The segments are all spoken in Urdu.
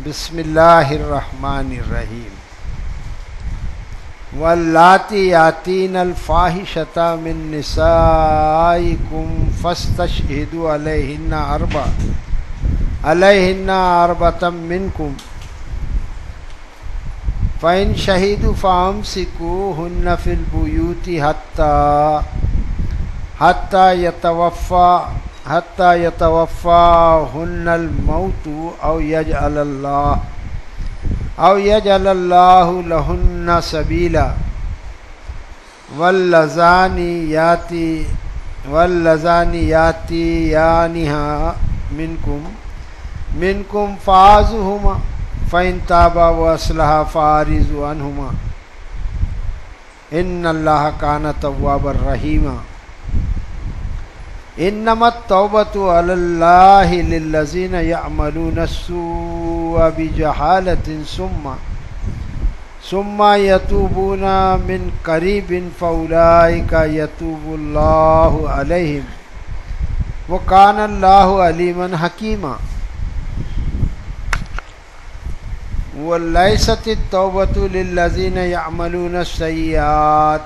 بسم اللہ الرحمن الرحیم واللاتی یاتین الفاحشۃ من نسائکم فاستشہدوا علیہن اربعۃ منکم فإن شہدوا فامسکوہن فی البیوت حتی یتوفاہن الموت او یجعل اللہ لہن سبیلا واللذان یاتیانہا منکم فآذوہما فإن تابا واصلحا فأعرضوا عنہما ان اللہ کان توابا رحیما انما التوبۃ علی اللہ للذین یعملون السوء بجہالۃ ثم یتوبون من قریب فاولئک یتوب اللہ علیہم وکان اللہ علیما حکیما ولیست التوبۃ للذین یعملون السیئات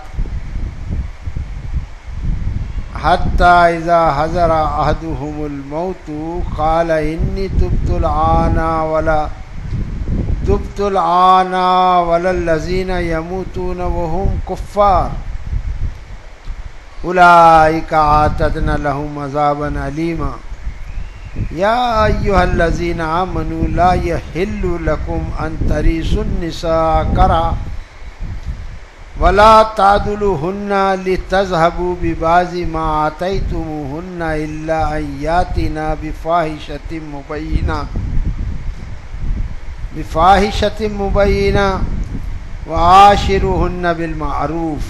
حتی اذا حضر احدهم الموت قال انی تبت الآن ولا الذین یموتون وهم کفار اولئک اعتدنا لهم عذابا علیما یا ایہا الذین آمنوا لا یحل لکم ان تریثوا النساء کرہا ولا تعدلوہن لتذہبوا ببعض ما آتیتموہن الا ان یاتینا بفاحشۃ مبینہ وعاشروہن بالمعروف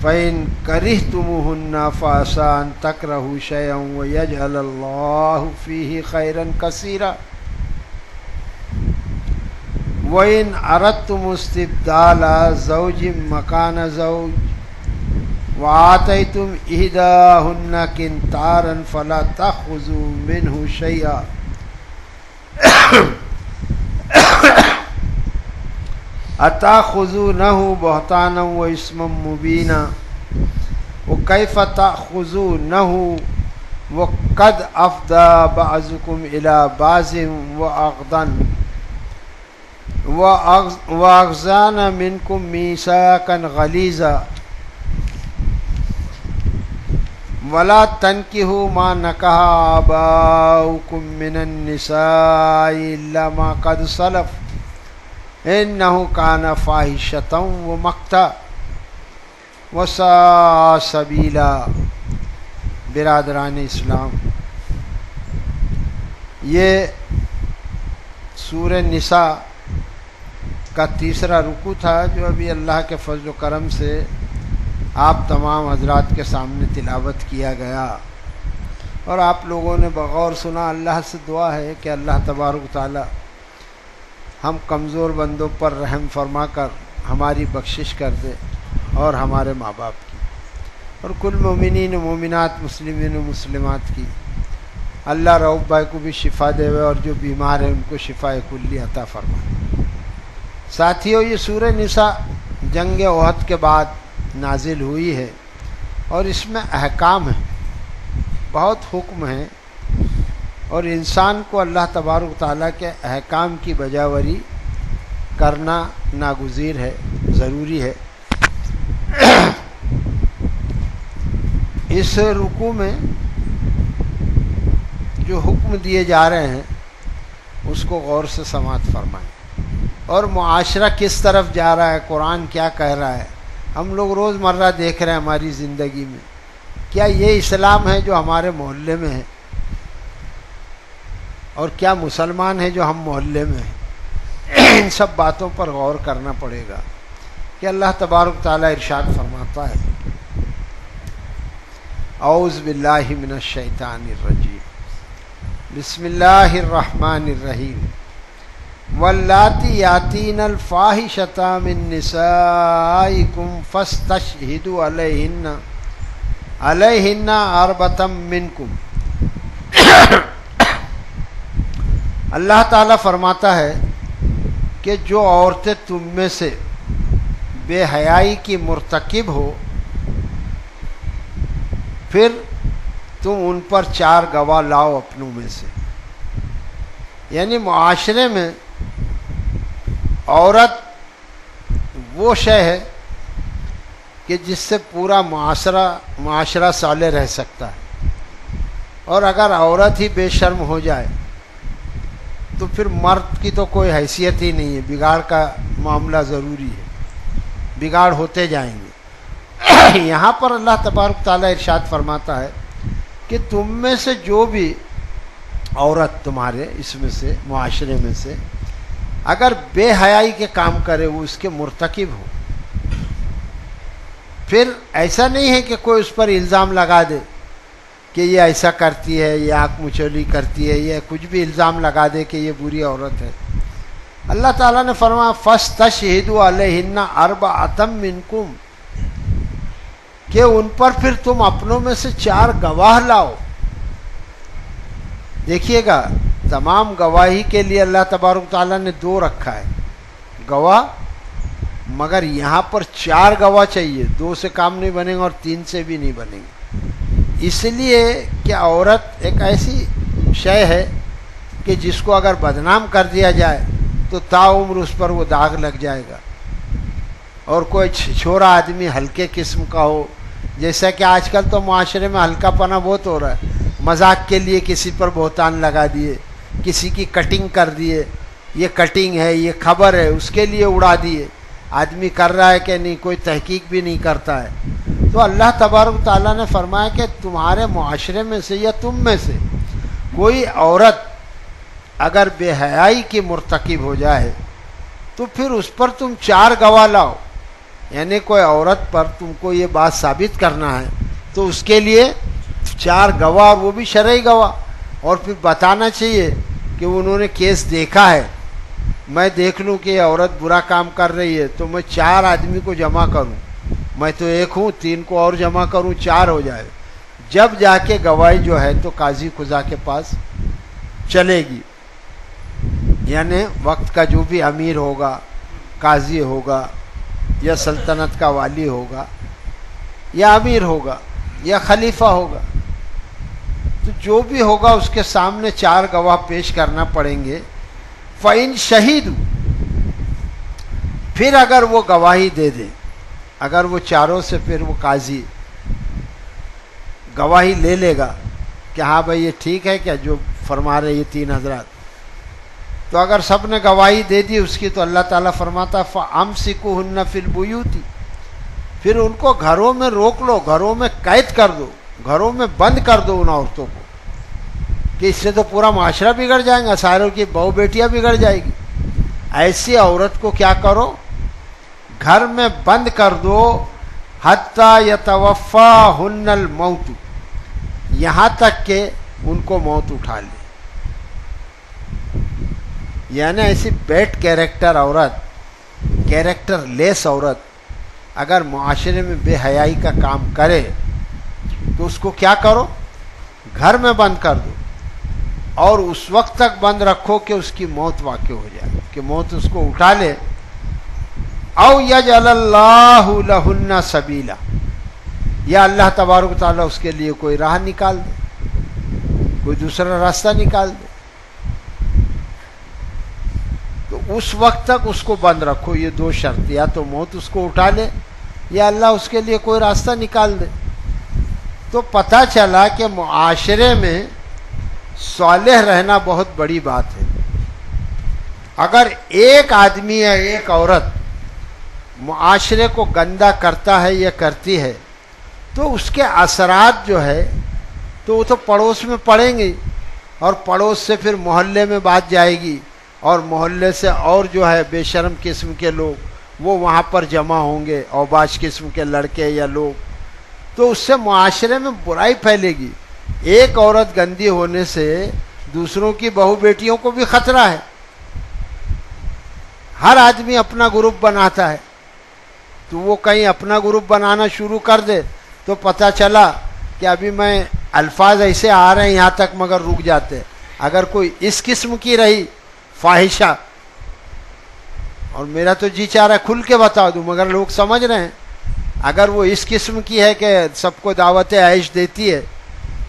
فإن کرہتموہن فعسیٰ ان تکرہوا شیئا ویجعل اللہ فیہ خیرا کثیرا وَإِنْ أَرَدْتُمُ اسْتِبْدَالَ زَوْجٍ مَكَانَ زَوْجٍ وَآتَيْتُمْ إِحْدَاهُنَّ قِنْطَارًا فَلَا تَأْخُذُوا مِنْهُ شَيْئًا أَتَأْخُذُونَهُ بُهْتَانًا وَإِثْمًا مُبِينًا وَكَيْفَ تَأْخُذُونَهُ وَقَدْ أَفْضَىٰ بَعْضُكُمْ إِلَىٰ بَعْضٍ وَأَخَذْنَا مِنْكُمْ مِيثَاقًا غَلِيظًا وَلَا تَنكِحُوا مَا نَكَحَ آبَاؤُكُم مِّنَ النِّسَاءِ إِلَّا مَا قَدْ سَلَفَ إِنَّهُ كَانَ فَاحِشَةً وَمَقْتًا وَسَاءَ سَبِيلًا۔ برادران اسلام، یہ سورہ نساء کا تیسرا رکوع تھا جو ابھی اللہ کے فضل و کرم سے آپ تمام حضرات کے سامنے تلاوت کیا گیا اور آپ لوگوں نے بغور سنا۔ اللہ سے دعا ہے کہ اللہ تبارک تعالی ہم کمزور بندوں پر رحم فرما کر ہماری بخشش کر دے اور ہمارے ماں باپ کی اور کل مومنین و مومنات، مسلمین و مسلمات کی اللہ رؤوف بھائی کو بھی شفا دے اور جو بیمار ہیں ان کو شفا کلی عطا فرمائے۔ ساتھیوں، یہ سورہ نساء جنگ احد کے بعد نازل ہوئی ہے اور اس میں احکام ہیں، بہت حکم ہیں اور انسان کو اللہ تبارک تعالیٰ کے احکام کی بجاوری کرنا ناگزیر ہے، ضروری ہے۔ اس رکوع میں جو حکم دیے جا رہے ہیں اس کو غور سے سماعت فرمائیں اور معاشرہ کس طرف جا رہا ہے، قرآن کیا کہہ رہا ہے۔ ہم لوگ روز مرہ دیکھ رہے ہیں ہماری زندگی میں، کیا یہ اسلام ہے جو ہمارے محلے میں ہے اور کیا مسلمان ہے جو ہم محلے میں ہیں؟ ان سب باتوں پر غور کرنا پڑے گا کہ اللہ تبارک تعالیٰ ارشاد فرماتا ہے، اعوذ باللہ من الشیطان الرجیم، بسم اللہ الرحمن الرحیم، واللاتی یاتین الفاحشۃ من نسائکم فاستشہدوا علیہن اربعۃ منکم۔ اللہ تعالیٰ فرماتا ہے کہ جو عورتیں تم میں سے بے حیائی کی مرتکب ہو پھر تم ان پر 4 گواہ لاؤ اپنوں میں سے. یعنی معاشرے میں عورت وہ شے ہے کہ جس سے پورا معاشرہ صالح رہ سکتا ہے، اور اگر عورت ہی بے شرم ہو جائے تو پھر مرد کی تو کوئی حیثیت ہی نہیں ہے. بگاڑ کا معاملہ ضروری ہے، بگاڑ ہوتے جائیں گے. یہاں پر اللہ تبارک تعالیٰ ارشاد فرماتا ہے کہ تم میں سے جو بھی عورت تمہارے اس میں سے معاشرے میں سے اگر بے حیائی کے کام کرے، وہ اس کے مرتکب ہو، پھر ایسا نہیں ہے کہ کوئی اس پر الزام لگا دے کہ یہ ایسا کرتی ہے، یہ آنکھ مچولی کرتی ہے، یہ کچھ بھی الزام لگا دے کہ یہ بری عورت ہے. اللہ تعالیٰ نے فرمایا فَاسْتَشْهِدُوا عَلَيْهِنَّ أَرْبَعَةً مِّنْكُمْ کہ ان پر پھر تم اپنوں میں سے 4 گواہ لاؤ. دیکھیے گا تمام گواہی کے لیے اللہ تبارک تعالیٰ نے 2 رکھا ہے گواہ، مگر یہاں پر 4 گواہ چاہیے. 2 سے کام نہیں بنے گا اور 3 سے بھی نہیں بنے گا. اس لیے کہ عورت ایک ایسی شے ہے کہ جس کو اگر بدنام کر دیا جائے تو تا عمر اس پر وہ داغ لگ جائے گا. اور کوئی چھوڑا آدمی ہلکے قسم کا ہو، جیسا کہ آج کل تو معاشرے میں ہلکا پنا بہت ہو رہا ہے، مذاق کے لیے کسی پر بہتان لگا دیے، کسی کی کٹنگ کر دیے، یہ کٹنگ ہے، یہ خبر ہے، اس کے لیے اڑا دیے. آدمی کر رہا ہے کہ نہیں، کوئی تحقیق بھی نہیں کرتا ہے. تو اللہ تبارک تعالیٰ نے فرمایا کہ تمہارے معاشرے میں سے یا تم میں سے کوئی عورت اگر بے حیائی کی مرتکب ہو جائے تو پھر اس پر تم 4 گواہ لاؤ. یعنی کوئی عورت پر تم کو یہ بات ثابت کرنا ہے تو اس کے لیے 4 گواہ، وہ بھی شرعی گواہ، اور پھر بتانا چاہیے کہ انہوں نے کیس دیکھا ہے. میں دیکھ لوں کہ یہ عورت برا کام کر رہی ہے تو میں 4 آدمی کو جمع کروں. میں تو 1 ہوں، 3 کو اور جمع کروں، 4 ہو جائے. جب جا کے گواہی جو ہے تو قاضی قضا کے پاس چلے گی. یعنی وقت کا جو بھی امیر ہوگا، قاضی ہوگا یا سلطنت کا والی ہوگا یا امیر ہوگا یا خلیفہ ہوگا، تو جو بھی ہوگا اس کے سامنے 4 گواہ پیش کرنا پڑیں گے. فَإِن شَهِدُوا پھر اگر وہ گواہی دے دیں، اگر وہ 4 سے پھر وہ قاضی گواہی لے لے گا کہ ہاں بھائی یہ ٹھیک ہے کیا جو فرما رہے یہ 3 حضرات، تو اگر سب نے گواہی دے دی اس کی تو اللہ تعالیٰ فرماتا فَأَمْسِكُوهُنَّ فِي الْبُيُوتِ پھر ان کو گھروں میں روک لو، گھروں میں قید کر دو، گھروں میں بند کر دو ان عورتوں کو، کہ اس سے تو پورا معاشرہ بگڑ جائے گا، ساروں کی بہو بیٹیاں بگڑ جائے گی. ایسی عورت کو کیا کرو، گھر میں بند کر دو، حتیٰ یتوفاہن الموت یہاں تک کہ ان کو موت اٹھا لے. یعنی ایسی بیڈ کیریکٹر عورت، کیریکٹر لیس عورت اگر معاشرے میں بے حیائی کا کام کرے تو اس کو کیا کرو، گھر میں بند کر دو، اور اس وقت تک بند رکھو کہ اس کی موت واقع ہو جائے، کہ موت اس کو اٹھا لے. او یجعل اللہ لہن سبیلا یا اللہ تبارک تعالیٰ اس کے لیے کوئی راہ نکال دے، کوئی دوسرا راستہ نکال دے. تو اس وقت تک اس کو بند رکھو. یہ 2 شرط، یا تو موت اس کو اٹھا لے یا اللہ اس کے لیے کوئی راستہ نکال دے. تو پتہ چلا کہ معاشرے میں صالح رہنا بہت بڑی بات ہے. اگر ایک آدمی یا ایک عورت معاشرے کو گندا کرتا ہے یا کرتی ہے تو اس کے اثرات جو ہے تو وہ تو پڑوس میں پڑیں گے، اور پڑوس سے پھر محلے میں بات جائے گی، اور محلے سے اور جو ہے بے شرم قسم کے لوگ وہ وہاں پر جمع ہوں گے، اوباش قسم کے لڑکے یا لوگ، تو اس سے معاشرے میں برائی پھیلے گی. ایک عورت گندی ہونے سے دوسروں کی بہو بیٹیوں کو بھی خطرہ ہے. ہر آدمی اپنا گروپ بناتا ہے، تو وہ کہیں اپنا گروپ بنانا شروع کر دے تو پتہ چلا کہ ابھی میں الفاظ ایسے آ رہے ہیں یہاں تک مگر رک جاتے، اگر کوئی اس قسم کی رہی فاحشہ، اور میرا تو جی چاہ رہا ہے کھل کے بتا دوں مگر لوگ سمجھ رہے ہیں، اگر وہ اس قسم کی ہے کہ سب کو دعوت عیش دیتی ہے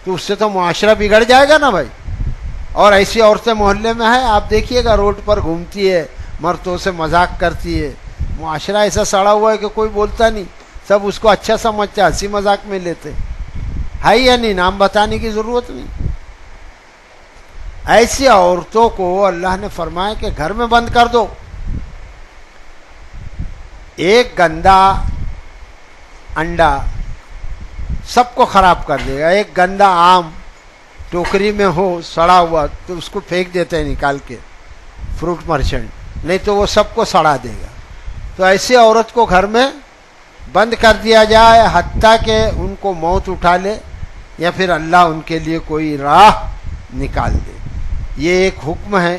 تو اس سے تو معاشرہ بگڑ جائے گا نا بھائی. اور ایسی عورتیں محلے میں ہیں، آپ دیکھیے گا روڈ پر گھومتی ہے، مردوں سے مذاق کرتی ہے، معاشرہ ایسا سڑا ہوا ہے کہ کوئی بولتا نہیں، سب اس کو اچھا سمجھتے، ہنسی مذاق میں لیتے. ہے یا نہیں؟ نام بتانے کی ضرورت نہیں. ایسی عورتوں کو اللہ نے فرمایا کہ گھر میں بند کر دو. ایک گندا انڈا سب کو خراب کر دے گا. ایک گندا آم ٹوکری میں ہو سڑا ہوا تو اس کو پھینک دیتے ہیں نکال کے فروٹ مرچنٹ، نہیں تو وہ سب کو سڑا دے گا. تو ایسی عورت کو گھر میں بند کر دیا جائے حتیٰ کہ ان کو موت اٹھا لے یا پھر اللہ ان کے لیے کوئی راہ نکال دے. یہ ایک حکم ہے،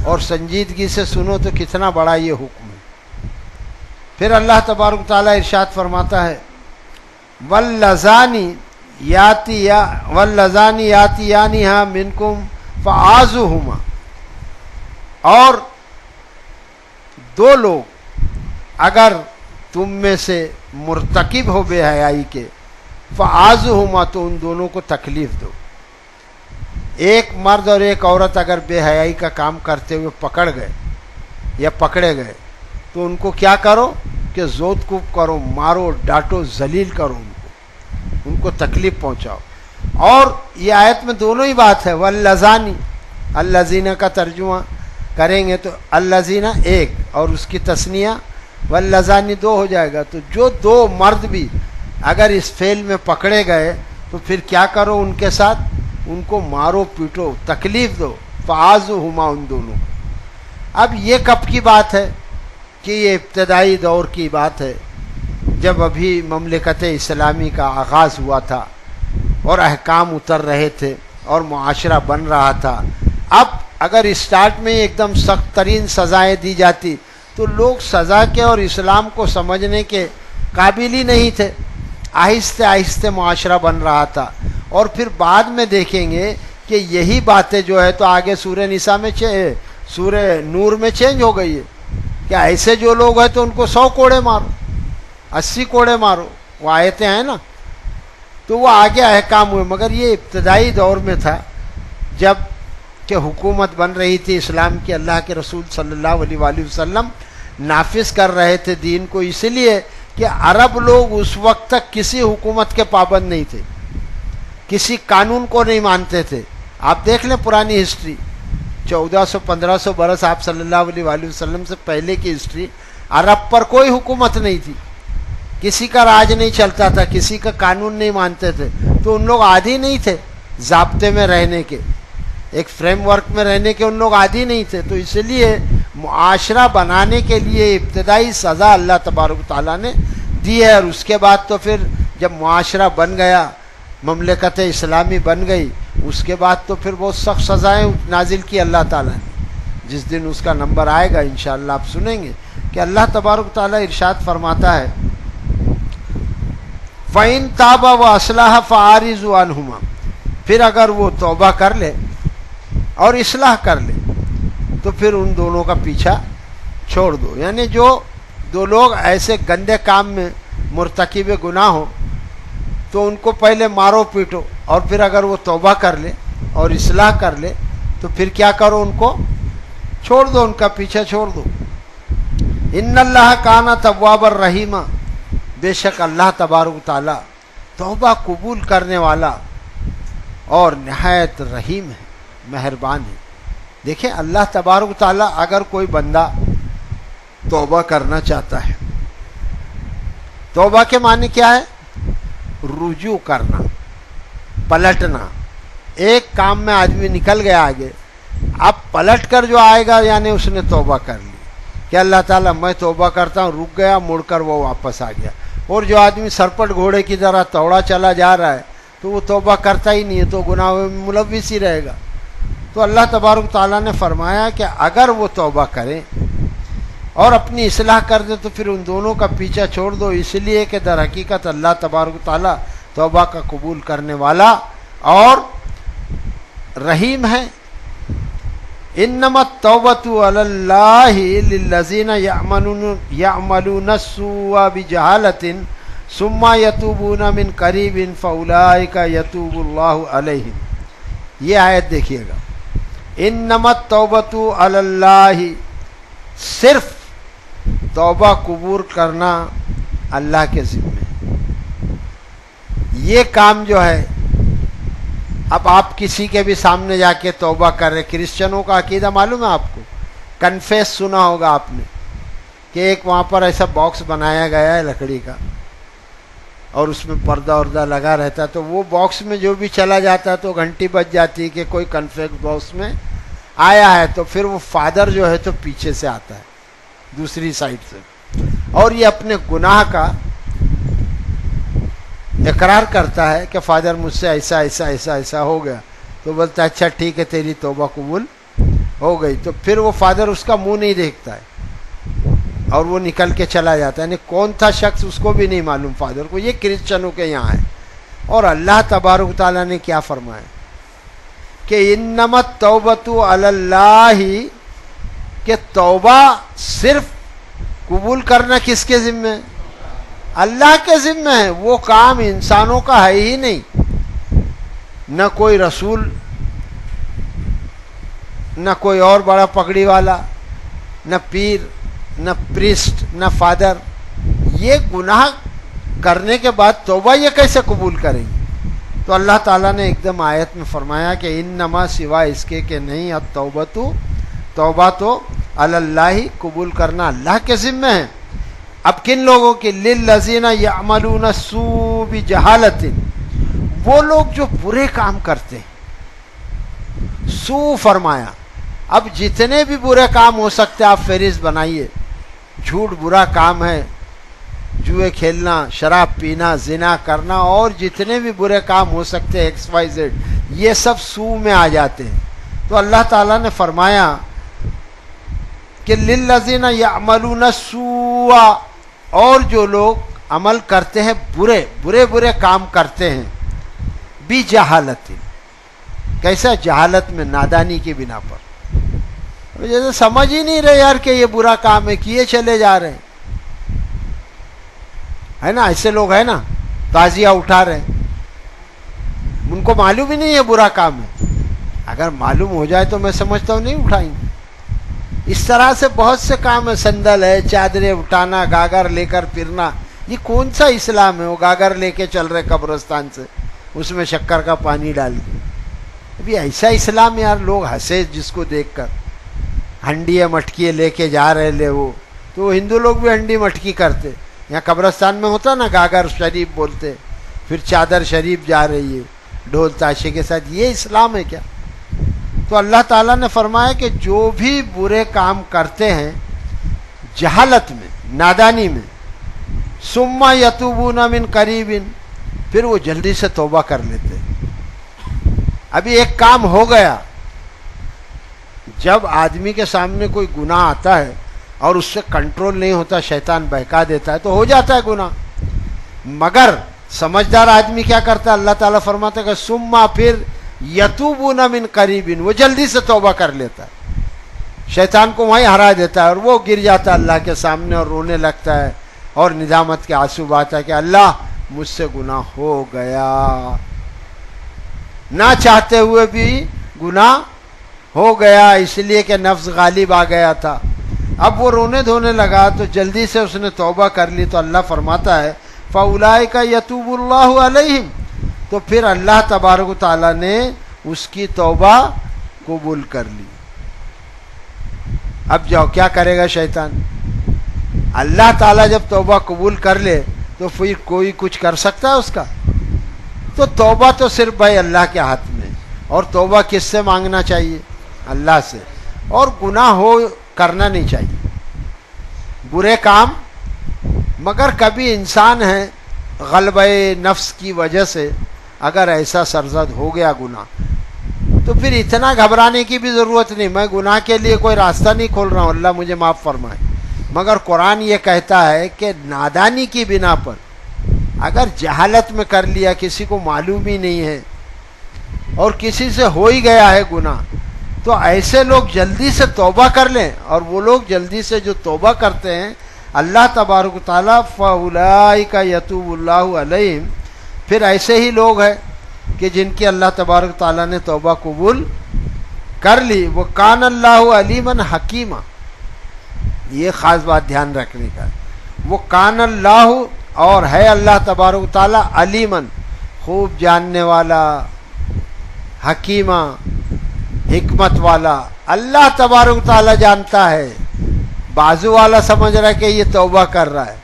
اور سنجیدگی سے سنو تو کتنا بڑا یہ حکم ہے. پھر اللہ تبارک تعالیٰ ارشاد فرماتا ہے واللذانی یاتیانہا منکم فآذوہما، اور دو لوگ اگر تم میں سے مرتکب ہو بے حیائی کے، فآذوہما، تو ان دونوں کو تکلیف دو. ایک مرد اور ایک عورت اگر بے حیائی کا کام کرتے ہوئے پکڑ گئے یا پکڑے گئے تو ان کو کیا کرو کہ زود کوب کرو، مارو، ڈانٹو، ذلیل کرو، ان کو تکلیف پہنچاؤ. اور یہ آیت میں دونوں ہی بات ہے. واللذانی، الذین کا ترجمہ کریں گے تو الذین ایک اور اس کی تثنیہ واللذانی دو ہو جائے گا. تو جو دو مرد بھی اگر اس فعل میں پکڑے گئے تو پھر کیا کرو ان کے ساتھ، ان کو مارو پیٹو، تکلیف دو. فآذوہما، ان دونوں. اب یہ کب کی بات ہے کہ یہ ابتدائی دور کی بات ہے، جب ابھی مملکت اسلامی کا آغاز ہوا تھا اور احکام اتر رہے تھے اور معاشرہ بن رہا تھا. اب اگر اسٹارٹ میں ایک دم سخت ترین سزائیں دی جاتی تو لوگ سزا کے اور اسلام کو سمجھنے کے قابل ہی نہیں تھے. آہستہ آہستہ معاشرہ بن رہا تھا. اور پھر بعد میں دیکھیں گے کہ یہی باتیں جو ہے تو آگے سورہ نساء میں سورہ نور میں چینج ہو گئی ہے کہ ایسے جو لوگ ہیں تو ان کو 100 کوڑے مارو، 80 کوڑے مارو. وہ آیتیں ہیں نا. تو وہ آگے احکام ہوئے، مگر یہ ابتدائی دور میں تھا جب کہ حکومت بن رہی تھی اسلام کی. اللہ کے رسول صلی اللہ علیہ وآلہ وسلم نافذ کر رہے تھے دین کو، اس لیے کہ عرب لوگ اس وقت تک کسی حکومت کے پابند نہیں تھے، کسی قانون کو نہیں مانتے تھے. آپ دیکھ لیں پرانی ہسٹری، 1400-1500 برس آپ صلی اللہ علیہ وآلہ وسلم سے پہلے کی ہسٹری، عرب پر کوئی حکومت نہیں تھی، کسی کا راج نہیں چلتا تھا، کسی کا قانون نہیں مانتے تھے. تو ان لوگ عادی نہیں تھے ضابطے میں رہنے کے، ایک فریم ورک میں رہنے کے ان لوگ عادی نہیں تھے. تو اس لیے معاشرہ بنانے کے لیے ابتدائی سزا اللہ تبارک تعالیٰ نے دی ہے. اور اس کے بعد تو پھر جب معاشرہ بن گیا، مملکت اسلامی بن گئی، اس کے بعد تو پھر بہت سخت سزائیں نازل کی اللہ تعالیٰ نے. جس دن اس کا نمبر آئے گا انشاءاللہ آپ سنیں گے کہ اللہ تبارک تعالیٰ ارشاد فرماتا ہے فَإِن تَابَ وَأَصْلَحَ فَأَعْرِضُوا عَنْهُمَا، پھر اگر وہ توبہ کر لے اور اصلاح کر لے تو پھر ان دونوں کا پیچھا چھوڑ دو. یعنی جو دو لوگ ایسے گندے کام میں مرتکب گناہ ہو تو ان کو پہلے مارو پیٹو، اور پھر اگر وہ توبہ کر لے اور اصلاح کر لے تو پھر کیا کرو، ان کو چھوڑ دو، ان کا پیچھا چھوڑ دو. ان اللہ کان تواب الرحیم، بے شک اللہ تبارک تعالی توبہ قبول کرنے والا اور نہایت رحیم ہے، مہربان ہے. دیکھیں اللہ تبارک تعالی اگر کوئی بندہ توبہ کرنا چاہتا ہے، توبہ کے معنی کیا ہے؟ رجوع کرنا، پلٹنا. ایک کام میں آدمی نکل گیا آگے، اب پلٹ کر جو آئے گا یعنی اس نے توبہ کر لی کہ اللہ تعالیٰ میں توبہ کرتا ہوں، رک گیا، مڑ کر وہ واپس آ گیا. اور جو آدمی سرپٹ گھوڑے کی طرح توڑا چلا جا رہا ہے تو وہ توبہ کرتا ہی نہیں ہے، تو گناہ میں ملوث ہی رہے گا. تو اللہ تبارک تعالیٰ نے فرمایا کہ اگر وہ توبہ کریں اور اپنی اصلاح کر دے تو پھر ان دونوں کا پیچھا چھوڑ دو، اس لیے کہ در حقیقت اللہ تبارک تعالیٰ توبہ کا قبول کرنے والا اور رحیم ہے، انما التوبۃ علی اللہ للذین یعملون السوء بجہالۃ ثم یتوبون من قریب فاولئک یتوب اللہ علیہم. یہ آیت دیکھیے گا. انما التوبۃ علی اللہ، صرف توبہ قبول کرنا اللہ کے ذمے. یہ کام جو ہے، اب آپ کسی کے بھی سامنے جا کے توبہ کر رہے. کرسچنوں کا عقیدہ معلوم ہے آپ کو؟ کنفیس سنا ہوگا آپ نے کہ ایک وہاں پر ایسا باکس بنایا گیا ہے لکڑی کا، اور اس میں پردہ وردہ لگا رہتا ہے، تو وہ باکس میں جو بھی چلا جاتا ہے تو گھنٹی بج جاتی ہے کہ کوئی کنفیس باکس میں آیا ہے. تو پھر وہ فادر جو ہے تو پیچھے سے آتا ہے دوسری سائڈ سے، اور یہ اپنے گناہ کا اقرار کرتا ہے کہ فادر مجھ سے ایسا ایسا ایسا ایسا ہو گیا. تو بولتا ہے اچھا ٹھیک ہے تیری توبہ قبول ہو گئی. تو پھر وہ فادر اس کا منہ نہیں دیکھتا ہے اور وہ نکل کے چلا جاتا ہے. یعنی کون تھا شخص اس کو بھی نہیں معلوم فادر کو. یہ کرسچنوں کے یہاں ہے. اور اللہ تبارک تعالیٰ نے کیا فرمایا کہ انما التوبۃ علی اللہ، کہ توبہ صرف قبول کرنا کس کے ذمے ہے؟ اللہ کے ذمے ہے. وہ کام انسانوں کا ہے ہی نہیں. نہ کوئی رسول، نہ کوئی اور بڑا پگڑی والا، نہ پیر، نہ پریسٹ، نہ فادر. یہ گناہ کرنے کے بعد توبہ یہ کیسے قبول کریں گے؟ تو اللہ تعالیٰ نے ایک دم آیت میں فرمایا کہ انما، سوائے اس کے کہ نہیں، التوبۃ، توبہ تو علی اللہ، قبول کرنا اللہ کے ذمے ہے. اب کن لوگوں کی؟ للذین یعملون السوء بجہالۃ، وہ لوگ جو برے کام کرتے ہیں. سوء فرمایا. اب جتنے بھی برے کام ہو سکتے آپ فہرست بنائیے. جھوٹ برا کام ہے، جوئے کھیلنا، شراب پینا، زنا کرنا، اور جتنے بھی برے کام ہو سکتے ایکس وائی زیڈ، یہ سب سوء میں آ جاتے ہیں. تو اللہ تعالیٰ نے فرمایا کہ للذین یعملون السوء، اور جو لوگ عمل کرتے ہیں برے برے برے کام کرتے ہیں، بجہالت، کیسا؟ جہالت میں، نادانی کی بنا پر. جیسے سمجھ ہی نہیں رہے یار کہ یہ برا کام ہے، کیے چلے جا رہے ہیں. ہے نا ایسے لوگ ہیں نا، تعزیہ اٹھا رہے ہیں، ان کو معلوم ہی نہیں ہے برا کام ہے. اگر معلوم ہو جائے تو میں سمجھتا ہوں نہیں اٹھائیں گے. اس طرح سے بہت سے کام ہے. سندل ہے، چادریں اٹھانا، گاگر لے کر پھرنا. یہ کون سا اسلام ہے؟ وہ گاگر لے کے چل رہے قبرستان سے، اس میں شکر کا پانی ڈال کے. ابھی ایسا اسلام یار، لوگ ہنسے جس کو دیکھ کر. ہنڈیاں مٹکیاں لے کے جا رہے لے وہ، تو ہندو لوگ بھی ہنڈی مٹکی کرتے. یہاں قبرستان میں ہوتا نا، گاگر شریف بولتے، پھر چادر شریف جا رہی ہے ڈھول تاشے کے ساتھ. یہ اسلام ہے کیا؟ تو اللہ تعالیٰ نے فرمایا کہ جو بھی برے کام کرتے ہیں جہالت میں، نادانی میں، ثم یتوبون من قریب، پھر وہ جلدی سے توبہ کر لیتے. ابھی ایک کام ہو گیا. جب آدمی کے سامنے کوئی گناہ آتا ہے اور اس سے کنٹرول نہیں ہوتا، شیطان بہکا دیتا ہے، تو ہو جاتا ہے گناہ. مگر سمجھدار آدمی کیا کرتا ہے؟ اللہ تعالیٰ فرماتا ہے کہ ثم، پھر یتوبون من قریب، وہ جلدی سے توبہ کر لیتا ہے. شیطان کو وہیں ہرا دیتا ہے اور وہ گر جاتا ہے اللہ کے سامنے اور رونے لگتا ہے اور ندامت کے آنسو بہاتا ہے کہ اللہ مجھ سے گناہ ہو گیا. نہ چاہتے ہوئے بھی گناہ ہو گیا، اس لیے کہ نفس غالب آ گیا تھا. اب وہ رونے دھونے لگا تو جلدی سے اس نے توبہ کر لی. تو اللہ فرماتا ہے فَأُولَئِكَ يَتُوبُ اللَّهُ عَلَيْهِمْ، تو پھر اللہ تبارک و تعالیٰ نے اس کی توبہ قبول کر لی. اب جاؤ کیا کرے گا شیطان؟ اللہ تعالیٰ جب توبہ قبول کر لے تو پھر کوئی کچھ کر سکتا ہے اس کا؟ تو توبہ تو صرف بھائی اللہ کے ہاتھ میں. اور توبہ کس سے مانگنا چاہیے؟ اللہ سے. اور گناہ ہو کرنا نہیں چاہیے برے کام. مگر کبھی انسان ہے غلبہ نفس کی وجہ سے اگر ایسا سرزد ہو گیا گناہ، تو پھر اتنا گھبرانے کی بھی ضرورت نہیں. میں گناہ کے لیے کوئی راستہ نہیں کھول رہا ہوں، اللہ مجھے معاف فرمائے. مگر قرآن یہ کہتا ہے کہ نادانی کی بنا پر اگر جہالت میں کر لیا، کسی کو معلوم ہی نہیں ہے اور کسی سے ہو ہی گیا ہے گناہ، تو ایسے لوگ جلدی سے توبہ کر لیں، اور وہ لوگ جلدی سے جو توبہ کرتے ہیں اللہ تبارک و تعالیٰ فَأُولَٰئِكَ يَتُوبُ اللَّهُ عَلَيْهِمْ، پھر ایسے ہی لوگ ہیں کہ جن کی اللہ تبارک و تعالیٰ نے توبہ قبول کر لی. وہ کان اللہ علیمًا حکیمًا، یہ خاص بات دھیان رکھنے کا ہے. وہ کان اللہ، اور ہے اللہ تبارک و تعالیٰ، علیمًا، خوب جاننے والا، حکیمہ، حکمت والا. اللہ تبارک و تعالیٰ جانتا ہے. بازو والا سمجھ رہا ہے کہ یہ توبہ کر رہا ہے،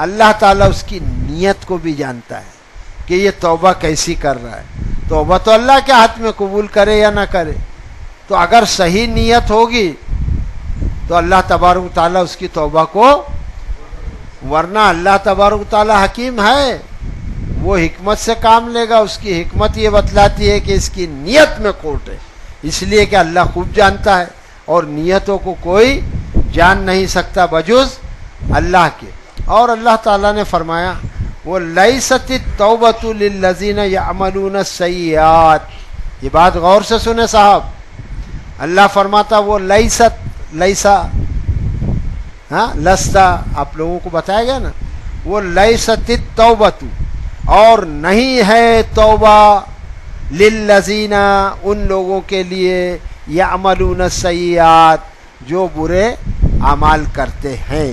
اللہ تعالیٰ اس کی نیت کو بھی جانتا ہے کہ یہ توبہ کیسی کر رہا ہے. توبہ تو اللہ کے ہاتھ میں، قبول کرے یا نہ کرے. تو اگر صحیح نیت ہوگی تو اللہ تبارک و تعالیٰ اس کی توبہ کو، ورنہ اللہ تبارک و تعالیٰ حکیم ہے، وہ حکمت سے کام لے گا. اس کی حکمت یہ بتلاتی ہے کہ اس کی نیت میں کھوٹ ہے، اس لیے کہ اللہ خوب جانتا ہے، اور نیتوں کو کوئی جان نہیں سکتا بجز اللہ کے. اور اللہ تعالیٰ نے فرمایا وَلَيْسَتِ التَّوْبَةُ لِلَّذِينَ يَعْمَلُونَ السَّيِّئَاتِ. یہ بات غور سے سنیں صاحب. اللہ فرماتا وہ لیسا، ہاں لستا، آپ لوگوں کو بتایا گیا نا، وہ لیست التوبۃ، اور نہیں ہے توبہ، للذین، ان لوگوں کے لیے، یعملون السیئات، جو برے اعمال کرتے ہیں.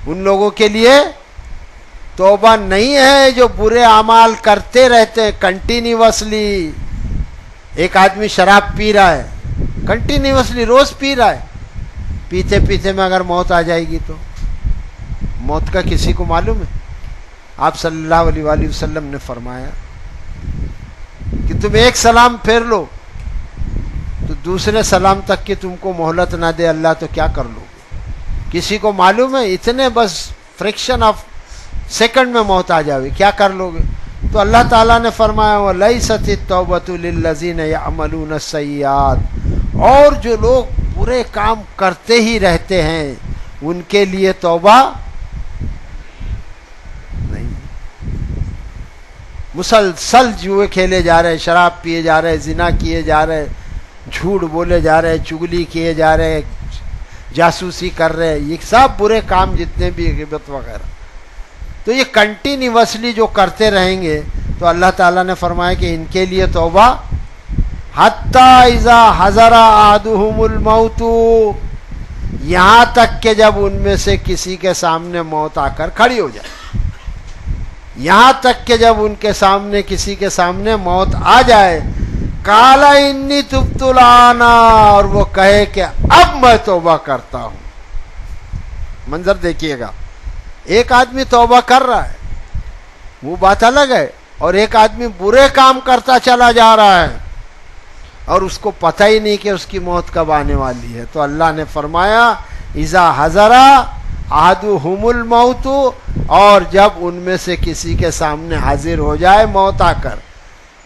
ان لوگوں کے لیے توبہ نہیں ہے جو برے اعمال کرتے رہتے ہیں کنٹینیوسلی. ایک آدمی شراب پی رہا ہے، کنٹینیوسلی روز پی رہا ہے، پیتے پیتے میں اگر موت آ جائے گی تو موت کا کسی کو معلوم ہے؟ آپ صلی اللہ علیہ وآلہ وسلم نے فرمایا کہ تم ایک سلام پھیر لو تو دوسرے سلام تک کی تم کو مہلت نہ دے اللہ تو کیا کر لو گے؟ کسی کو معلوم ہے؟ اتنے بس فریکشن آف سیکنڈ میں موت آ جاوے، کیا کر لو گے؟ تو اللہ تعالیٰ نے فرمایا وَلَيْسَتِ التَّوْبَةُ لِلَّذِينَ يَعْمَلُونَ السَّيِّئَاتِ، اور جو لوگ برے کام کرتے ہی رہتے ہیں ان کے لیے توبہ نہیں. مسلسل جوئے کھیلے جا رہے، شراب پیے جا رہے، زنا کیے جا رہے، جھوٹ بولے جا رہے، چگلی کیے جا رہے، جاسوسی کر رہے، یہ سب برے کام جتنے بھی، غیبت وغیرہ، تو یہ کنٹینیوسلی جو کرتے رہیں گے تو اللہ تعالیٰ نے فرمایا کہ ان کے لیے توبہ حتی اذا حضر احدہم الموت، یہاں تک کہ جب ان میں سے کسی کے سامنے موت آ کر کھڑی ہو جائے، یہاں تک کہ جب ان کے سامنے کسی کے سامنے موت آ جائے، قال انی تبت الآن، اور وہ کہے کہ اب میں توبہ کرتا ہوں. منظر دیکھیے گا، ایک آدمی توبہ کر رہا ہے وہ بات الگ ہے، اور ایک آدمی برے کام کرتا چلا جا رہا ہے اور اس کو پتہ ہی نہیں کہ اس کی موت کب آنے والی ہے. تو اللہ نے فرمایا اذا حضر احدہم الموت، اور جب ان میں سے کسی کے سامنے حاضر ہو جائے موت آ کر،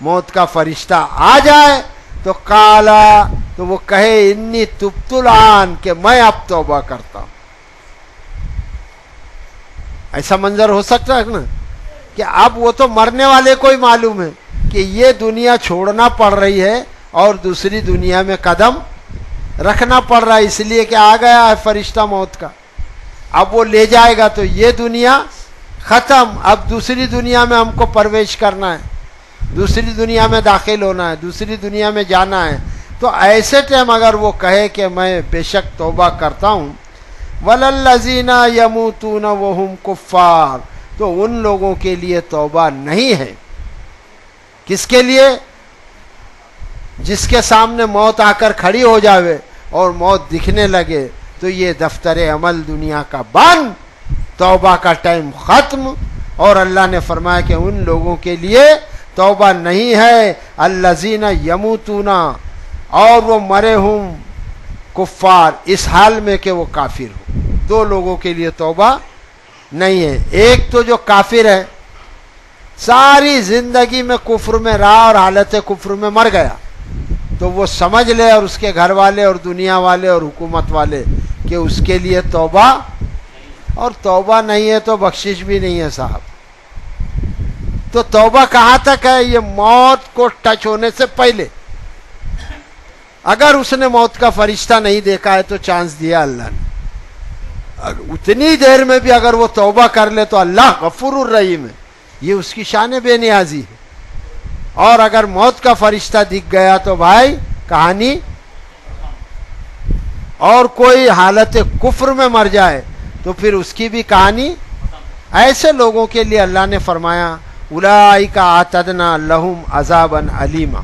موت کا فرشتہ آ جائے، تو قالا، تو وہ کہے انی تبت الآن، کہ میں اب توبہ کرتا ہوں. ایسا منظر ہو سکتا ہے نا کہ اب وہ تو مرنے والے کو ہی معلوم ہے کہ یہ دنیا چھوڑنا پڑ رہی ہے اور دوسری دنیا میں قدم رکھنا پڑ رہا ہے، اس لیے کہ آ گیا ہے فرشتہ موت کا. اب وہ لے جائے گا تو یہ دنیا ختم، اب دوسری دنیا میں ہم کو پرویش کرنا ہے، دوسری دنیا میں داخل ہونا ہے، دوسری دنیا میں جانا ہے. تو ایسے ٹائم اگر وہ کہے کہ میں بے شک توبہ کرتا ہوں، وَلَلَّذِينَ يَمُوتُونَ وَهُمْ كُفَّارٌ، تو ان لوگوں کے لیے توبہ نہیں ہے. کس کے لیے؟ جس کے سامنے موت آ کر کھڑی ہو جاوے اور موت دکھنے لگے تو یہ دفتر عمل دنیا کا بند، توبہ کا ٹائم ختم. اور اللہ نے فرمایا کہ ان لوگوں کے لیے توبہ نہیں ہے، الذین یموتون، اور وہ مرے ہوں کفار، اس حال میں کہ وہ کافر ہو. دو لوگوں کے لیے توبہ نہیں ہے. ایک تو جو کافر ہے، ساری زندگی میں کفر میں رہا اور حالت کفر میں مر گیا، تو وہ سمجھ لے، اور اس کے گھر والے اور دنیا والے اور حکومت والے، کہ اس کے لیے توبہ، اور توبہ نہیں ہے تو بخشش بھی نہیں ہے صاحب. تو توبہ کہاں تک ہے؟ یہ موت کو ٹچ ہونے سے پہلے. اگر اس نے موت کا فرشتہ نہیں دیکھا ہے تو چانس دیا اللہ نے، اتنی دیر میں بھی اگر وہ توبہ کر لے تو اللہ غفور الرحیم ہے، یہ اس کی شان بے نیازی ہے۔ اور اگر موت کا فرشتہ دکھ گیا تو بھائی کہانی، اور کوئی حالت کفر میں مر جائے تو پھر اس کی بھی کہانی۔ ایسے لوگوں کے لیے اللہ نے فرمایا اولئک اعتدنا لہم عذابا علیما،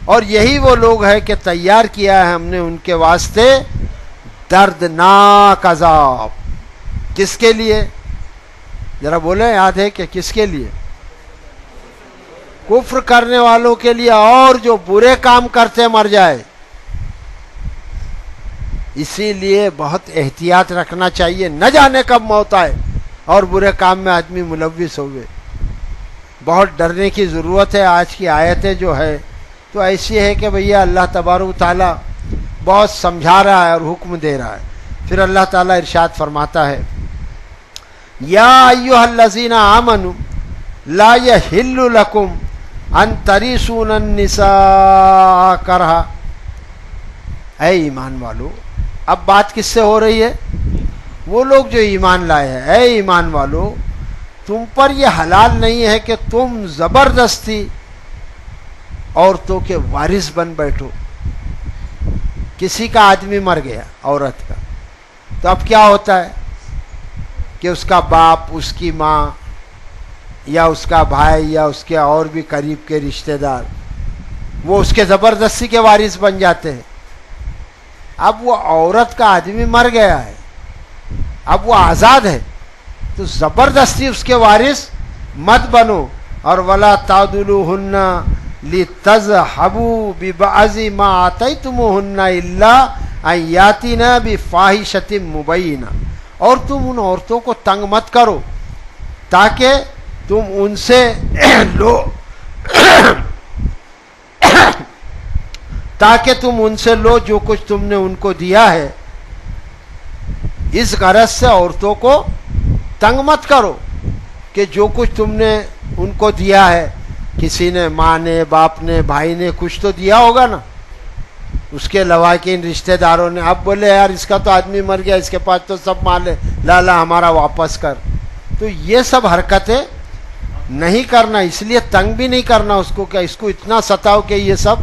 اور یہی وہ لوگ ہیں کہ تیار کیا ہے ہم نے ان کے واسطے دردناک عذاب۔ کس کے لیے؟ ذرا بولیں، یاد ہے کہ کس کے لیے؟ کفر کرنے والوں کے لیے، اور جو برے کام کرتے مر جائے۔ اسی لیے بہت احتیاط رکھنا چاہیے، نہ جانے کب موت آئے اور برے کام میں آدمی ملوث ہوئے۔ بہت ڈرنے کی ضرورت ہے۔ آج کی آیتیں جو ہے تو ایسی ہے کہ بھیا اللہ تبارک و تعالیٰ بہت سمجھا رہا ہے اور حکم دے رہا ہے۔ پھر اللہ تعالیٰ ارشاد فرماتا ہے یا ایھا الذین آمنوا لا یحل لکم ان تریثوا النساء کرہا۔ اے ایمان والو، اب بات کس سے ہو رہی ہے؟ وہ لوگ جو ایمان لائے ہیں۔ اے ایمان والو، تم پر یہ حلال نہیں ہے کہ تم زبردستی عورتوں کے وارث بن بیٹھو۔ کسی کا آدمی مر گیا، عورت کا، تو اب کیا ہوتا ہے کہ اس کا باپ، اس کی ماں، یا اس کا بھائی، یا اس کے اور بھی قریب کے رشتہ دار، وہ اس کے زبردستی کے وارث بن جاتے ہیں۔ اب وہ عورت کا آدمی مر گیا ہے، اب وہ آزاد ہے، تو زبردستی اس کے وارث مت بنو۔ اور وَلَا تَعْضُلُوهُنَّ لِتَذْهَبُوا بِبَعْضِ مَا آتَيْتُمُوهُنَّ إِلَّا أَن يَأْتِينَ بِفَاحِشَةٍ مُبَيِّنَةٍ، اور تم ان عورتوں کو تنگ مت کرو تاکہ تم ان سے لو تاکہ تم ان سے لو جو کچھ تم نے ان کو دیا ہے۔ اس غرض سے عورتوں کو تنگ مت کرو کہ جو کچھ تم نے ان کو دیا ہے، کسی نے، ماں نے، باپ نے، بھائی نے کچھ تو دیا ہوگا نا، اس کے لواحقین رشتہ داروں نے۔ اب بولے یار اس کا تو آدمی مر گیا، اس کے پاس تو سب مال ہے، لالا ہمارا واپس کر۔ تو یہ سب حرکتیں نہیں کرنا، اس لیے تنگ بھی نہیں کرنا اس کو کہ اس کو اتنا ستاؤ کہ یہ سب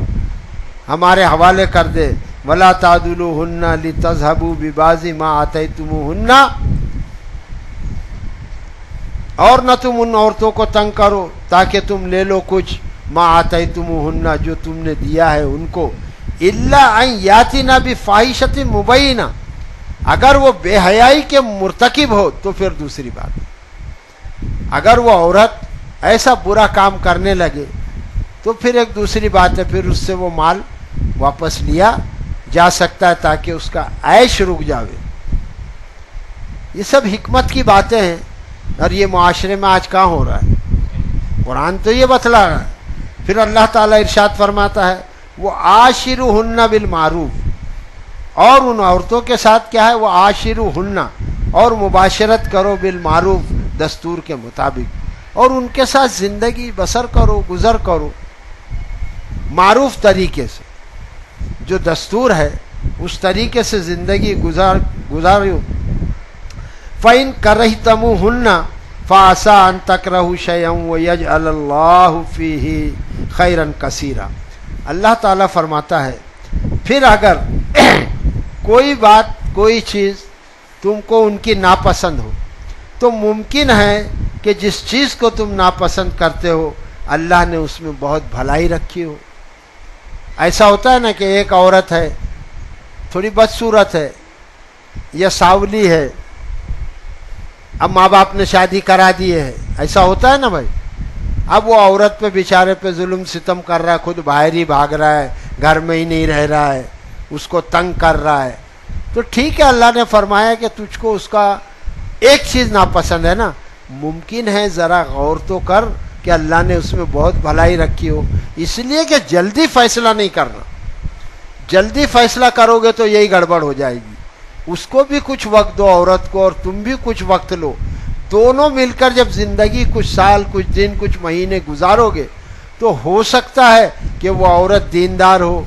ہمارے حوالے کر دے۔ وَلَا تَعْضُلُوهُنَّ لِتَذْهَبُوا بِبَعْضِ مَا آتَيْتُمُوهُنَّ، اور نہ تم ان عورتوں کو تنگ کرو تاکہ تم لے لو کچھ ما آتیتموہن، جو تم نے دیا ہے ان کو، الا ان یاتین بفاحشۃ مبینہ، اگر وہ بے حیائی کے مرتکب ہو تو پھر دوسری بات۔ اگر وہ عورت ایسا برا کام کرنے لگے تو پھر ایک دوسری بات ہے، پھر اس سے وہ مال واپس لیا جا سکتا ہے تاکہ اس کا عیش رک جاوے۔ یہ سب حکمت کی باتیں ہیں، اور یہ معاشرے میں آج کہاں ہو رہا ہے؟ قرآن تو یہ بتلا رہا ہے۔ پھر اللہ تعالیٰ ارشاد فرماتا ہے وہ عاشرہن بالمعروف، اور ان عورتوں کے ساتھ کیا ہے؟ وہ عاشرہن، اور مباشرت کرو بالمعروف، دستور کے مطابق، اور ان کے ساتھ زندگی بسر کرو، گزر کرو معروف طریقے سے، جو دستور ہے اس طریقے سے زندگی گزارو۔ فَإِن كَرِهْتُمُوهُنَّ فَعَسَىٰ أَن تَكْرَهُوا شَيْئًا وَيَجْعَلَ اللَّهُ فِيهِ خَيْرًا كَثِيرًا۔ اللہ تعالیٰ فرماتا ہے پھر اگر کوئی بات، کوئی چیز تم کو ان کی ناپسند ہو تو ممکن ہے کہ جس چیز کو تم ناپسند کرتے ہو اللہ نے اس میں بہت بھلائی رکھی ہو۔ ایسا ہوتا ہے نا کہ ایک عورت ہے، تھوڑی بدصورت ہے یا ساولی ہے، اب ماں باپ نے شادی کرا دی ہے، ایسا ہوتا ہے نا بھائی۔ اب وہ عورت پہ بیچارے پہ ظلم ستم کر رہا ہے، خود باہر ہی بھاگ رہا ہے، گھر میں ہی نہیں رہ رہا ہے، اس کو تنگ کر رہا ہے، تو ٹھیک ہے، اللہ نے فرمایا کہ تجھ کو اس کا ایک چیز ناپسند ہے نا، ممکن ہے ذرا غور تو کر کہ اللہ نے اس میں بہت بھلائی رکھی ہو۔ اس لیے کہ جلدی فیصلہ نہیں کرنا، جلدی فیصلہ کرو گے تو یہی گڑبڑ ہو جائے گی۔ اس کو بھی کچھ وقت دو، عورت کو، اور تم بھی کچھ وقت لو، دونوں مل کر جب زندگی کچھ سال، کچھ دن، کچھ مہینے گزارو گے تو ہو سکتا ہے کہ وہ عورت دیندار ہو،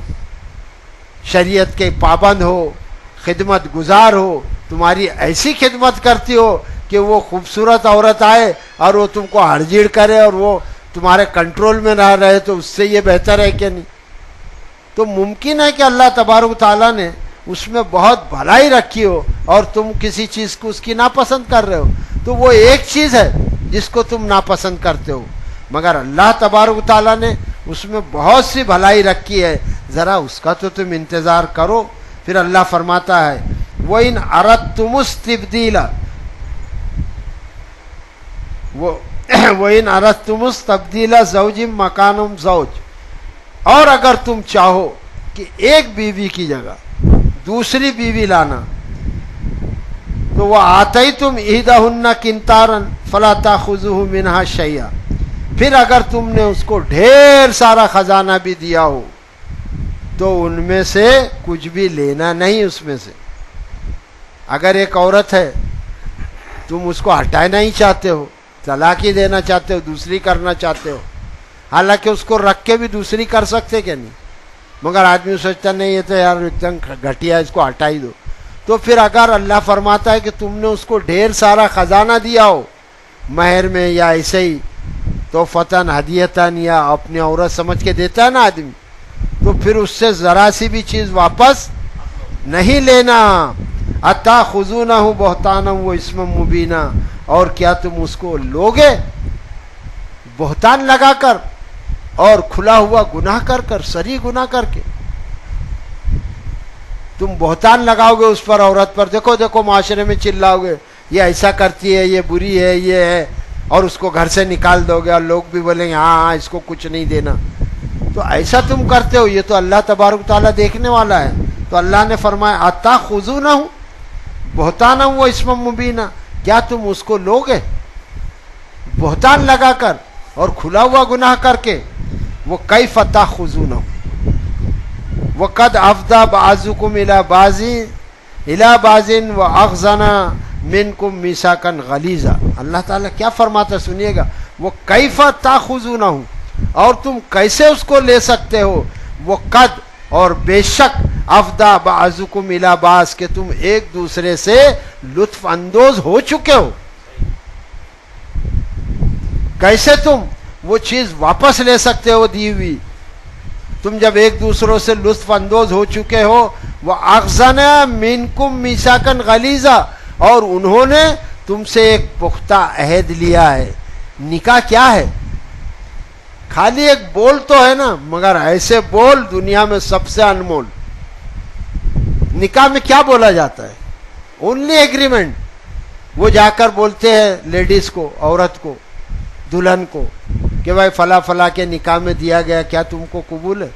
شریعت کے پابند ہو، خدمت گزار ہو، تمہاری ایسی خدمت کرتی ہو کہ وہ خوبصورت عورت آئے اور وہ تم کو ہڑجیڑ کرے اور وہ تمہارے کنٹرول میں نہ رہے، تو اس سے یہ بہتر ہے کہ نہیں؟ تو ممکن ہے کہ اللہ تبارک تعالیٰ نے اس میں بہت بھلائی رکھی ہو اور تم کسی چیز کو اس کی ناپسند کر رہے ہو، تو وہ ایک چیز ہے جس کو تم ناپسند کرتے ہو، مگر اللہ تبارک تعالیٰ نے اس میں بہت سی بھلائی رکھی ہے، ذرا اس کا تو تم انتظار کرو۔ پھر اللہ فرماتا ہے وَإِنْ أَرَدْتُمُ اسْتِبْدِيلَ وَإِنْ أَرَدْتُمُ اسْتِبْدِيلَ زَوْجٍ مَكَانَ زَوْجٍ، اور اگر تم چاہو کہ ایک بیوی کی جگہ دوسری بیوی لانا، تو وَآتَيْتُمْ إِحْدَاهُنَّ قِنْطَارًا فَلَا تَأْخُذُوهُ مِنْهَا شَيْئًا، پھر اگر تم نے اس کو ڈھیر سارا خزانہ بھی دیا ہو تو ان میں سے کچھ بھی لینا نہیں۔ اس میں سے اگر ایک عورت ہے، تم اس کو ہٹانا ہی چاہتے ہو، طلاق ہی دینا چاہتے ہو، دوسری کرنا چاہتے ہو، حالانکہ اس کو رکھ کے بھی دوسری کر سکتے کہ نہیں، مگر آدمی سوچتا نہیں یہ تو یار ایک دم گھٹیا، اس کو ہٹا ہی دو۔ تو پھر اگر اللہ فرماتا ہے کہ تم نے اس کو ڈھیر سارا خزانہ دیا ہو مہر میں یا ایسے ہی، تو فتن ہدیتن، یا اپنی عورت سمجھ کے دیتا ہے نا آدمی، تو پھر اس سے ذرا سی بھی چیز واپس نہیں لینا۔ اتاخذونہ بہتانا و اسم مبینہ، اور کیا تم اس کو لوگے بہتان لگا کر اور کھلا ہوا گناہ کر کر، صریح گناہ کر کے تم بہتان لگاؤ گے اس پر، عورت پر، دیکھو دیکھو معاشرے میں چلاؤ گے یہ ایسا کرتی ہے، یہ بری ہے، یہ ہے، اور اس کو گھر سے نکال دو گے اور لوگ بھی بولیں گے ہاں ہاں اس کو کچھ نہیں دینا، تو ایسا تم کرتے ہو، یہ تو اللہ تبارک تعالیٰ دیکھنے والا ہے۔ تو اللہ نے فرمایا اتاخذونہ بہتانا و اسم مبینہ، کیا تم اس کو لوگے بہتان لگا کر اور کھلا ہوا گناہ کر کے؟ وہ کیف تاخذونہ وقد افضى بعضكم الى بعض واخذنا منكم ميثاقا غليظا۔ اللہ تعالیٰ کیا فرماتا سنیے گا، وہ کیف تاخذونہ، اور تم کیسے اس کو لے سکتے ہو، وہ قد، اور بے شک، افضى بعضكم الى بعض، کہ تم ایک دوسرے سے لطف اندوز ہو چکے ہو۔ کیسے تم وہ چیز واپس لے سکتے ہو دی ہوئی؟ تم جب ایک دوسروں سے لطف اندوز ہو چکے ہو، وَأَخْذَنَا مِنْكُمْ مِيثَاقًا غَلِيظًا، اور انہوں نے تم سے ایک پختہ عہد لیا ہے۔ نکاح کیا ہے؟ خالی ایک بول تو ہے نا، مگر ایسے بول دنیا میں سب سے انمول۔ نکاح میں کیا بولا جاتا ہے؟ Only agreement. وہ جا کر بولتے ہیں لیڈیز کو، عورت کو، دلہن کو کہ بھائی فلاں فلاں کے نکاح میں دیا گیا، کیا تم کو قبول ہے؟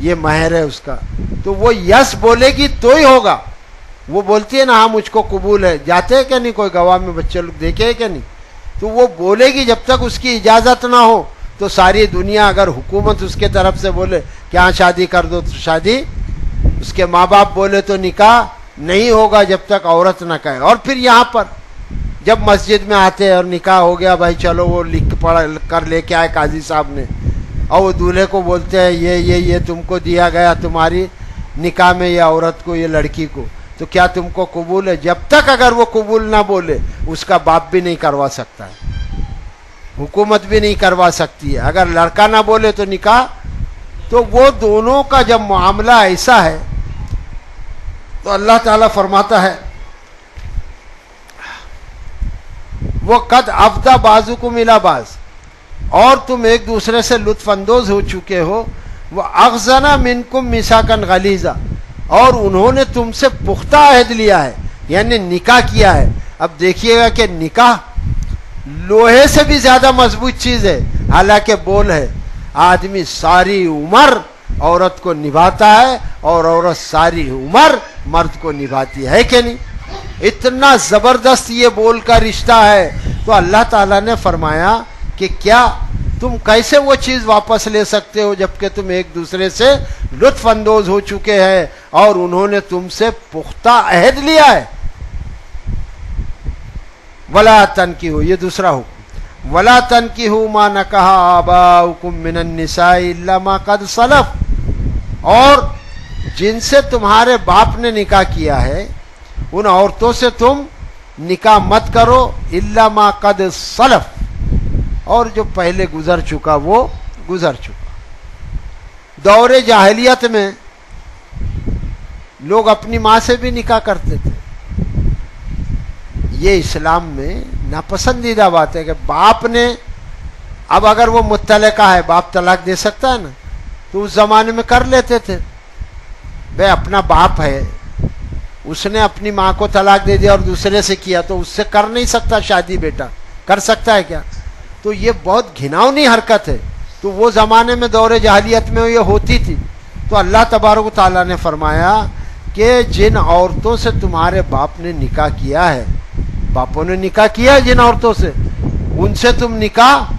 یہ مہر ہے اس کا، تو وہ یس بولے گی تو ہی ہوگا۔ وہ بولتی ہے نا ہاں مجھ کو قبول ہے، جاتے ہیں کہ نہیں کوئی گواہ میں بچے لوگ دیکھے ہیں کہ نہیں؟ تو وہ بولے گی، جب تک اس کی اجازت نہ ہو تو ساری دنیا، اگر حکومت اس کے طرف سے بولے کہ ہاں شادی کر دو تو شادی، اس کے ماں باپ بولے تو نکاح نہیں ہوگا جب تک عورت نہ کہے۔ اور پھر یہاں پر جب مسجد میں آتے ہیں اور نکاح ہو گیا، بھائی چلو وہ لکھ پڑھ کر لے کے آئے قاضی صاحب نے، اور وہ دولہے کو بولتے ہیں یہ تم کو دیا گیا تمہاری نکاح میں، یہ عورت کو، یہ لڑکی کو، تو کیا تم کو قبول ہے؟ جب تک اگر وہ قبول نہ بولے اس کا باپ بھی نہیں کروا سکتا ہے، حکومت بھی نہیں کروا سکتی ہے۔ اگر لڑکا نہ بولے تو نکاح، تو وہ دونوں کا جب معاملہ ایسا ہے تو اللہ تعالیٰ فرماتا ہے وہ قد افضى بعضكم الى بعض، اور تم ایک دوسرے سے لطف اندوز ہو چکے ہو، وَأَخْذَنَا مِنْكُمْ مِيثَاقًا غَلِيظًا، اور انہوں نے تم سے پختہ عہد لیا ہے، یعنی نکاح کیا ہے۔ اب دیکھیے گا کہ نکاح لوہے سے بھی زیادہ مضبوط چیز ہے، حالانکہ بول ہے۔ آدمی ساری عمر عورت کو نبھاتا ہے اور عورت ساری عمر مرد کو نبھاتی ہے کہ نہیں؟ اتنا زبردست یہ بول کا رشتہ ہے۔ تو اللہ تعالیٰ نے فرمایا کہ کیا تم کیسے وہ چیز واپس لے سکتے ہو جبکہ تم ایک دوسرے سے لطف اندوز ہو چکے ہیں اور انہوں نے تم سے پختہ عہد لیا ہے۔ ولا تنکحوا، یہ دوسرا حکم، ولا تنکحوا ما نکح آباؤکم من النساء الا ما قد سلف، اور جن سے تمہارے باپ نے نکاح کیا ہے ان عورتوں سے تم نکاح مت کرو الا ما قد سلف، اور جو پہلے گزر چکا وہ گزر چکا۔ دور جاہلیت میں لوگ اپنی ماں سے بھی نکاح کرتے تھے، یہ اسلام میں ناپسندیدہ بات ہے کہ باپ نے، اب اگر وہ مطلقہ ہے باپ طلاق دے سکتا ہے نا، تو اس زمانے میں کر لیتے تھے، بھائی اپنا باپ ہے، اس نے اپنی ماں کو طلاق دے دیا اور دوسرے سے کیا تو اس سے کر نہیں سکتا شادی، بیٹا کر سکتا ہے کیا؟ تو یہ بہت گھناؤنی حرکت ہے۔ تو وہ زمانے میں دور جاہلیت میں یہ ہوتی تھی، تو اللہ تبارک و تعالیٰ نے فرمایا کہ جن عورتوں سے تمہارے باپ نے نکاح کیا ہے، باپوں نے نکاح کیا ہے جن عورتوں سے، ان سے تم نکاح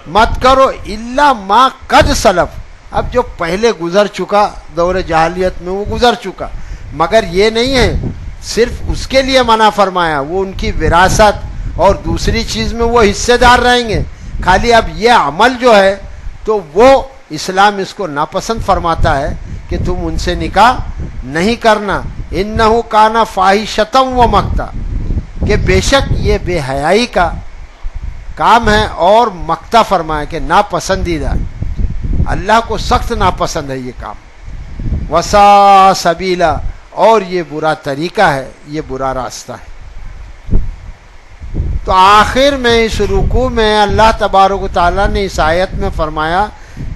مت کرو الا ما قد سلف، اب جو پہلے گزر چکا دور جاہلیت میں وہ گزر چکا، مگر یہ نہیں ہے صرف اس کے لیے منع فرمایا، وہ ان کی وراثت اور دوسری چیز میں وہ حصے دار رہیں گے، خالی اب یہ عمل جو ہے تو وہ اسلام اس کو ناپسند فرماتا ہے کہ تم ان سے نکاح نہیں کرنا، انہ کان فاحشۃ و مقتا، کہ بے شک یہ بے حیائی کا کام ہے اور مقتا فرمایا کہ ناپسندیدہ، اللہ کو سخت ناپسند ہے یہ کام، وسا سبیلا، اور یہ برا طریقہ ہے، یہ برا راستہ ہے۔ تو آخر میں اس رکوع میں اللہ تبارک و تعالیٰ نے اس آیت میں فرمایا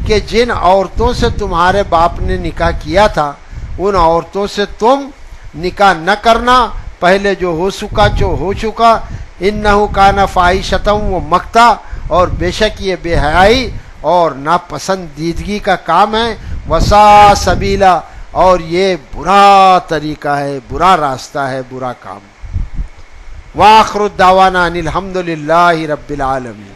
کہ جن عورتوں سے تمہارے باپ نے نکاح کیا تھا ان عورتوں سے تم نکاح نہ کرنا، پہلے جو ہو چکا، انہ کان فاحشۃ و مقتا، اور بے شک یہ بے حیائی اور ناپسندیدگی کا کام ہے، وسا سبیلا، اور یہ برا طریقہ ہے، برا راستہ ہے، برا کام۔ وآخر الدعوانا ان الحمد للہ رب العالمین۔